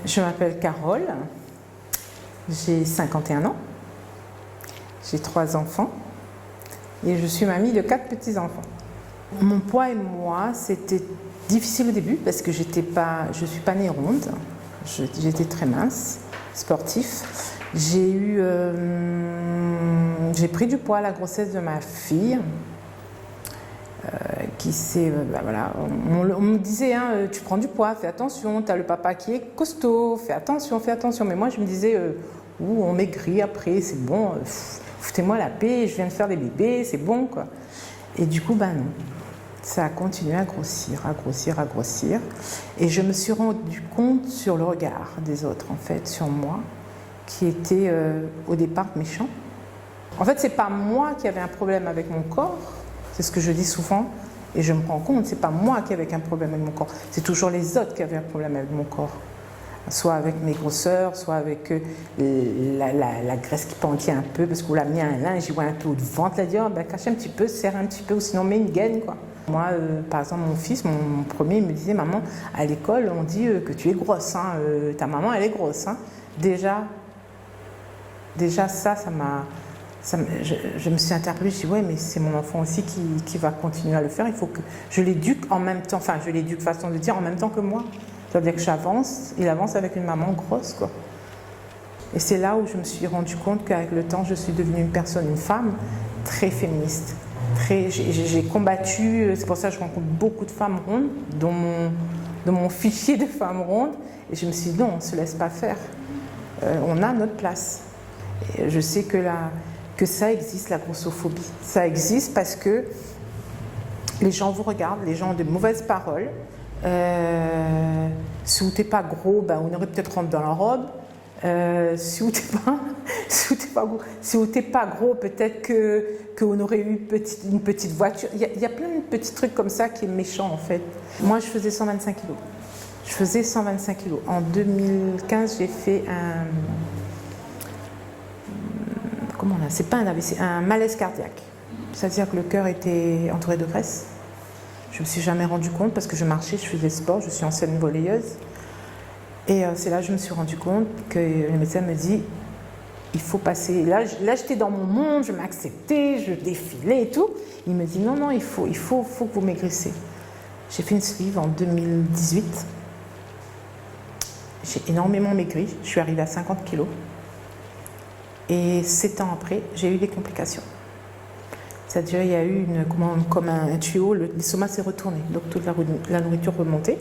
Je m'appelle Carole, j'ai 51 ans, j'ai 3 enfants et je suis mamie de 4 petits-enfants. Mon poids et moi, c'était difficile au début parce que je ne suis pas née ronde, j'étais très mince, sportif. J'ai pris du poids à la grossesse de ma fille. Voilà. On me disait, hein, tu prends du poids, fais attention, tu as le papa qui est costaud, fais attention. Mais moi, je me disais, on maigrit après, c'est bon, foutez-moi la paix, je viens de faire des bébés, c'est bon, quoi. Et du coup, non. Ça a continué à grossir. Et je me suis rendu compte sur le regard des autres, en fait, sur moi, qui était au départ méchant. En fait, c'est pas moi qui avais un problème avec mon corps, c'est ce que je dis souvent, et je me rends compte, c'est pas moi qui avais un problème avec mon corps, c'est toujours les autres qui avaient un problème avec mon corps. Soit avec mes grosseurs, soit avec la graisse qui pendait un peu, parce qu'on l'a mis à un linge, j'y vois un peu au ventre, là, dit, cache un petit peu, serre un petit peu, ou sinon mets une gaine, quoi. Moi, par exemple, mon fils, mon premier, il me disait, maman, à l'école, on dit que tu es grosse, hein, ta maman, elle est grosse. Hein. Déjà, ça m'a... Je me suis interpellée, je me suis dit, ouais, mais c'est mon enfant aussi qui va continuer à le faire, il faut que je l'éduque en même temps, enfin, je l'éduque façon de dire en même temps que moi. C'est-à-dire que il avance avec une maman grosse, quoi. Et c'est là où je me suis rendu compte qu'avec le temps, je suis devenue une femme très féministe. J'ai combattu, c'est pour ça que je rencontre beaucoup de femmes rondes, dans mon fichier de femmes rondes, et je me suis dit, non, on ne se laisse pas faire. On a notre place. Et je sais que ça existe, la grossophobie. Ça existe parce que les gens vous regardent, les gens ont de mauvaises paroles. Si tu n'es pas gros, on aurait peut-être rentré dans la robe. Si tu n'es pas gros, peut-être qu'on aurait eu une petite voiture. Il y a plein de petits trucs comme ça qui est méchant, en fait. Moi, je faisais 125 kilos. En 2015, j'ai fait c'est pas un AVC, un malaise cardiaque. C'est-à-dire que le cœur était entouré de graisse. Je ne me suis jamais rendu compte parce que je marchais, je faisais sport, je suis ancienne volleyeuse. Et c'est là que je me suis rendu compte que le médecin me dit, il faut passer. Là j'étais dans mon monde, je m'acceptais, je défilais et tout. Il me dit, non, il faut que vous maigrissez. J'ai fait une sleeve en 2018. J'ai énormément maigri, je suis arrivée à 50 kilos. Et 7 ans après, j'ai eu des complications. C'est-à-dire qu'il y a eu comme un tuyau, l'estomac s'est retourné, donc toute la nourriture remontait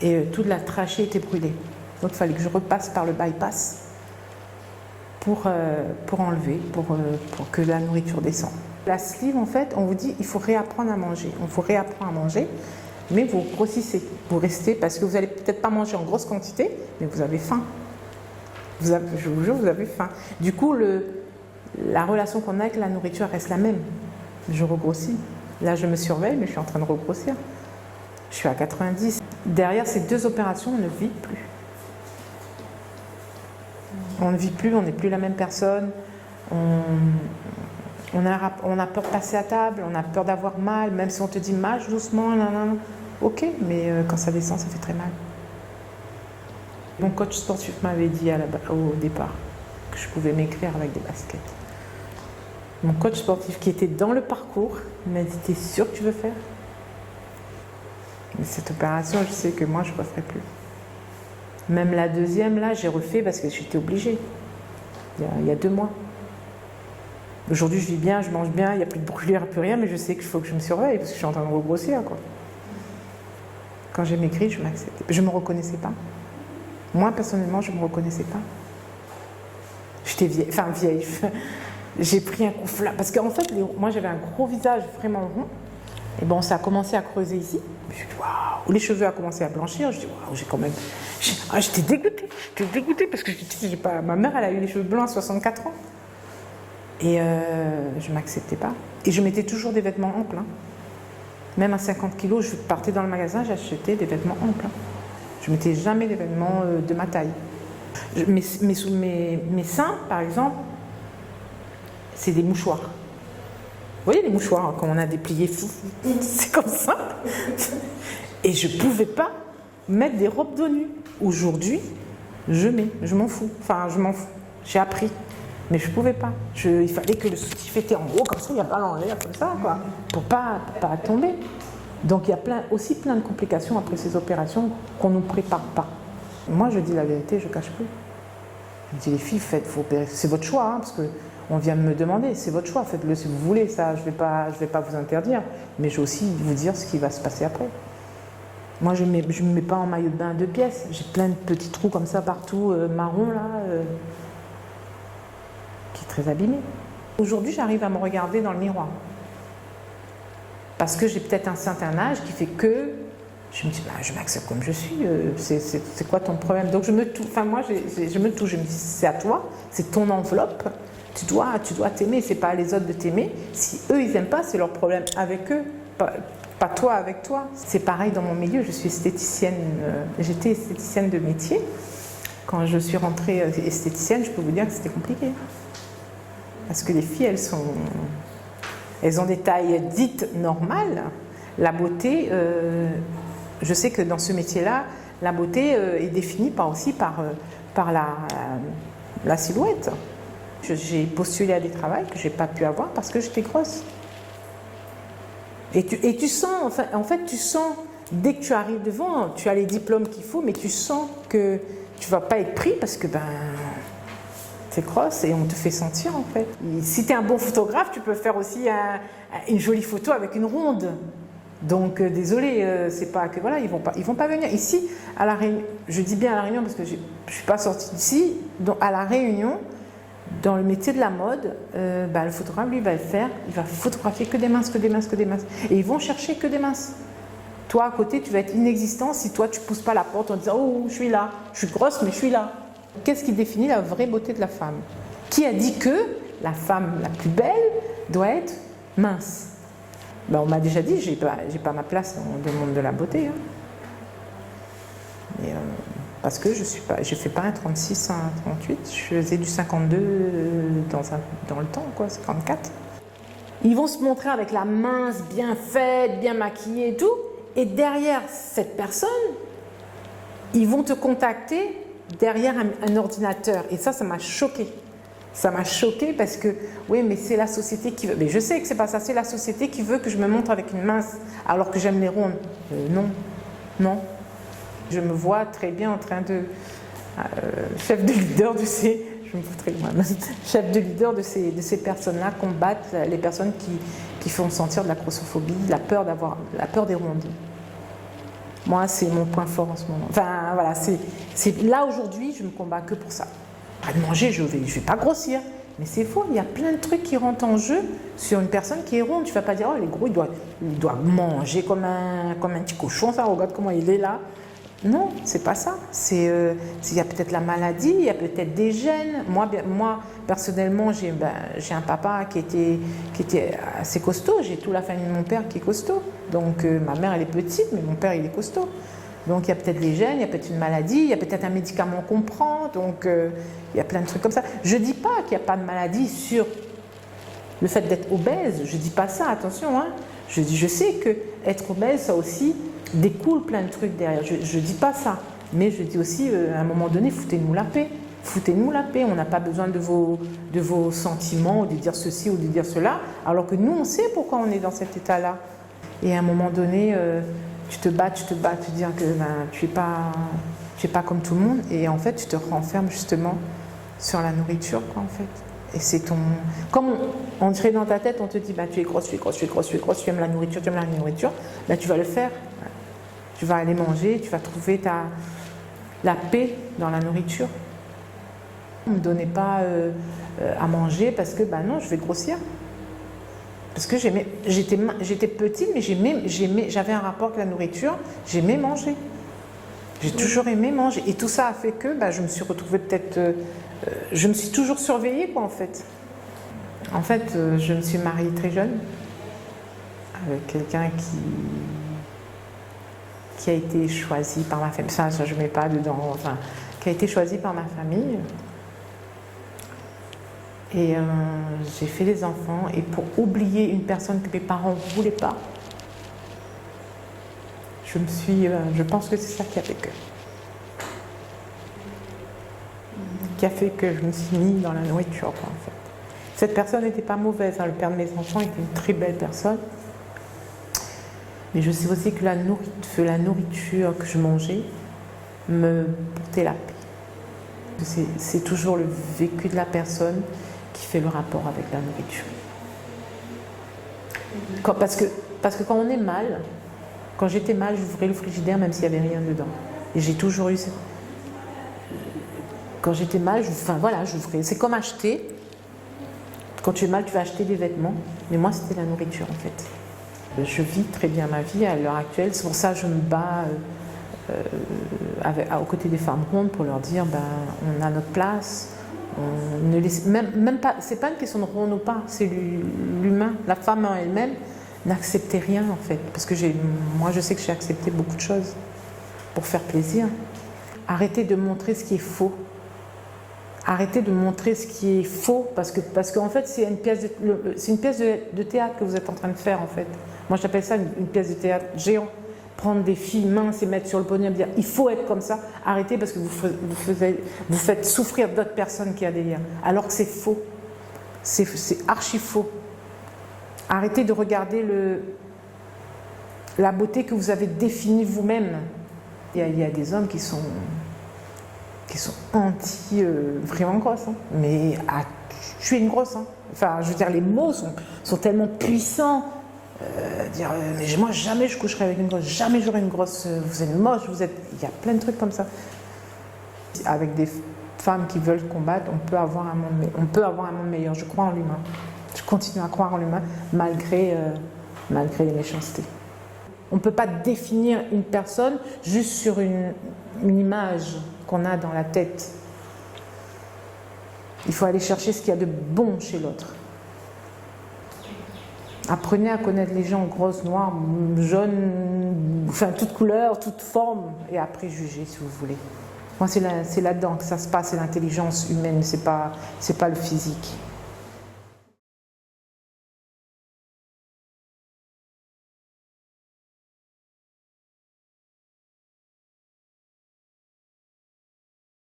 et toute la trachée était brûlée. Donc il fallait que je repasse par le bypass pour enlever, pour que la nourriture descende. La sleeve, en fait, on vous dit il faut réapprendre à manger. On vous réapprend à manger, mais vous grossissez, vous restez, parce que vous n'allez peut-être pas manger en grosse quantité, mais vous avez faim. Je vous jure, vous avez faim. Du coup, la relation qu'on a avec la nourriture reste la même. Je regrossis. Là, je me surveille, mais je suis en train de regrossir. Je suis à 90. Derrière ces 2 opérations, on ne vit plus. On ne vit plus, on n'est plus la même personne. On a peur de passer à table, on a peur d'avoir mal, même si on te dit marche doucement, non. Ok, mais quand ça descend, ça fait très mal. Mon coach sportif m'avait dit au départ que je pouvais maigrir avec des baskets. Mon coach sportif qui était dans le parcours m'a dit, t'es sûr que tu veux faire? Mais cette opération, je sais que moi, je ne referai plus. Même la deuxième, là, j'ai refait parce que j'étais obligée. Il y a 2 mois. Aujourd'hui, je vis bien, je mange bien, il n'y a plus de brûlure, plus rien, mais je sais qu'il faut que je me surveille parce que je suis en train de regrossir, quoi. Quand j'ai maigri, je m'acceptais. Je ne me reconnaissais pas. Moi, personnellement, je ne me reconnaissais pas. J'étais vieille. J'ai pris un coup flat. Parce qu'en fait, moi, j'avais un gros visage vraiment rond. Et ça a commencé à creuser ici. Je me suis dit, waouh. Les cheveux ont commencé à blanchir. Je me suis dit, waouh, j'ai quand même... J'étais dégoûtée. Parce que ma mère, elle a eu les cheveux blancs à 64 ans. Et je ne m'acceptais pas. Et je mettais toujours des vêtements amples. Hein. Même à 50 kilos, je partais dans le magasin, j'achetais des vêtements amples. Hein. Je ne mettais jamais des vêtements de ma taille. Mes seins, par exemple, c'est des mouchoirs. Vous voyez les mouchoirs, hein, quand on a déplié, c'est comme ça. Et je ne pouvais pas mettre des robes dos nues. Aujourd'hui, je m'en fous. Enfin, je m'en fous. J'ai appris. Mais je ne pouvais pas. Il fallait que le soutif était en haut, comme ça, il n'y a pas l'enlever, comme ça, quoi, pour pas tomber. Donc il y a aussi plein de complications après ces opérations qu'on ne nous prépare pas. Moi, je dis la vérité, je ne cache plus. Je dis, les filles, faut opérer. C'est votre choix, hein, parce qu'on vient de me demander, c'est votre choix, faites-le si vous voulez, ça, je vais pas vous interdire, mais je vais aussi vous dire ce qui va se passer après. Moi, je ne me mets pas en maillot de bain à 2 pièces. J'ai plein de petits trous comme ça partout, marron, là, qui est très abîmé. Aujourd'hui, j'arrive à me regarder dans le miroir. Parce que j'ai peut-être un certain âge qui fait que je me dis, bah, je m'accepte comme je suis, c'est quoi ton problème? Donc je me touche, enfin moi je me touche, je me dis, c'est à toi, c'est ton enveloppe, tu dois t'aimer, c'est pas à les autres de t'aimer. Si eux ils n'aiment pas, c'est leur problème avec eux, pas toi avec toi. C'est pareil dans mon milieu, je suis esthéticienne, j'étais esthéticienne de métier. Quand je suis rentrée esthéticienne, je peux vous dire que c'était compliqué. Parce que les filles, elles ont des tailles dites normales. La beauté, je sais que dans ce métier-là, la beauté est définie aussi par la silhouette. J'ai postulé à des travails que je n'ai pas pu avoir parce que j'étais grosse. Et tu sens, en fait, tu sens, dès que tu arrives devant, tu as les diplômes qu'il faut, mais tu sens que tu ne vas pas être pris parce que c'est grosse et on te fait sentir en fait. Et si tu es un bon photographe, tu peux faire aussi une jolie photo avec une ronde. Donc désolé, c'est pas que voilà, ils vont pas venir ici à la Réunion. Je dis bien à la Réunion parce que je suis pas sortie d'ici. Donc à la Réunion, dans le métier de la mode, le photographe lui va le faire, il va photographier que des minces, que des minces, que des minces, et ils vont chercher que des minces. Toi à côté, tu vas être inexistant si toi tu pousses pas la porte en disant oh je suis là, je suis grosse mais je suis là. Qu'est-ce qui définit la vraie beauté de la femme? Qui a dit que la femme la plus belle doit être mince? On m'a déjà dit, j'ai pas ma place dans le monde de la beauté. Hein. Parce que je fais pas un 36, un 38, je faisais du 52 dans le temps, quoi, 54. Ils vont se montrer avec la mince, bien faite, bien maquillée et tout. Et derrière cette personne, ils vont te contacter derrière un ordinateur. Et ça m'a choquée. Ça m'a choquée parce que, oui, mais c'est la société qui veut. Mais je sais que c'est pas ça, c'est la société qui veut que je me montre avec une mince alors que j'aime les rondes. Non. Je me vois très bien en train de. Chef de leader de ces. Je me foutrais de moi. Chef de leader de ces personnes-là combattent les personnes qui font sentir de la grossophobie, la peur des rondes. Moi, c'est mon point fort en ce moment. Enfin, voilà, c'est là aujourd'hui, je me combats que pour ça. Pas de manger, je vais pas grossir. Mais c'est faux, il y a plein de trucs qui rentrent en jeu sur une personne qui est ronde. Tu vas pas dire, oh, il est gros, il doit manger comme un petit cochon, ça, regarde comment il est là. Non, c'est pas ça. Il y a peut-être la maladie, il y a peut-être des gènes. Moi personnellement, j'ai un papa qui était assez costaud. J'ai toute la famille de mon père qui est costaud. Donc ma mère, elle est petite, mais mon père, il est costaud. Donc il y a peut-être des gènes, il y a peut-être une maladie, il y a peut-être un médicament qu'on prend. Donc il y a plein de trucs comme ça. Je dis pas qu'il n'y a pas de maladie sur le fait d'être obèse. Je dis pas ça, attention. Hein. Je sais que être obèse, ça aussi découle plein de trucs derrière. Je dis pas ça. Mais je dis aussi, à un moment donné, foutez-nous la paix. Foutez-nous la paix. On n'a pas besoin de vos sentiments, ou de dire ceci ou de dire cela. Alors que nous, on sait pourquoi on est dans cet état-là. Et à un moment donné, tu te bats, tu dis que tu es pas comme tout le monde. Et en fait, tu te renfermes justement sur la nourriture, quoi, en fait. Et c'est comme on dirait dans ta tête, on te dit, tu es grosse, tu aimes la nourriture, tu vas le faire. Tu vas aller manger, tu vas trouver la paix dans la nourriture. Ne me donnez pas à manger parce que, non, je vais grossir. Parce que j'étais petite, mais j'avais un rapport avec la nourriture, j'aimais manger. J'ai toujours aimé manger. Et tout ça a fait que je me suis retrouvée je me suis toujours surveillée, quoi, en fait. En fait, je me suis mariée très jeune avec quelqu'un qui a été choisi par ma famille. Ça je ne mets pas dedans. Enfin, qui a été choisi par ma famille. Et j'ai fait les enfants. Et pour oublier une personne que mes parents ne voulaient pas, je pense que c'est ça qui a fait que. qui a fait que je me suis mis dans la nourriture, quoi, en fait. Cette personne n'était pas mauvaise, hein. Le père de mes enfants était une très belle personne. Mais je sais aussi que la nourriture que je mangeais me portait la paix. C'est toujours le vécu de la personne qui fait le rapport avec la nourriture. Parce que quand on est mal, quand j'étais mal, j'ouvrais le frigidaire même s'il n'y avait rien dedans. Et j'ai toujours eu... Quand j'étais mal, j'ouvrais. C'est comme acheter. Quand tu es mal, tu vas acheter des vêtements. Mais moi, c'était la nourriture, en fait. Je vis très bien ma vie à l'heure actuelle. C'est pour ça que je me bats aux côtés des femmes rondes pour leur dire on a notre place. On ne laisse, même pas, c'est pas une question de ronde ou pas, c'est l'humain. La femme en elle-même n'acceptait rien, en fait. Parce que moi, je sais que j'ai accepté beaucoup de choses pour faire plaisir. Arrêtez de montrer ce qui est faux. Arrêtez de montrer ce qui est faux, parce qu'en fait, c'est une pièce de théâtre que vous êtes en train de faire, en fait. Moi, j'appelle ça une pièce de théâtre géant. Prendre des filles minces et mettre sur le podium et dire il faut être comme ça. Arrêtez, parce que vous faites souffrir d'autres personnes qui a derrière. Alors que c'est faux. C'est archi faux. Arrêtez de regarder la beauté que vous avez définie vous-même. Il y a des hommes qui sont vraiment grosses, hein. Mais je suis une grosse, hein. Enfin, je veux dire, les mots sont tellement puissants. Mais moi, jamais je coucherai avec une grosse, jamais j'aurai une grosse, vous êtes moche, il y a plein de trucs comme ça. Avec des femmes qui veulent combattre, on peut avoir un monde meilleur. Je crois en l'humain. Je continue à croire en l'humain malgré les méchancetés. On ne peut pas définir une personne juste sur une image qu'on a dans la tête. Il faut aller chercher ce qu'il y a de bon chez l'autre. Apprenez à connaître les gens grosses, noires, jaunes, enfin toutes couleurs, toutes formes, et après jugez si vous voulez. Moi, c'est là-dedans que ça se passe, c'est l'intelligence humaine, c'est pas le physique.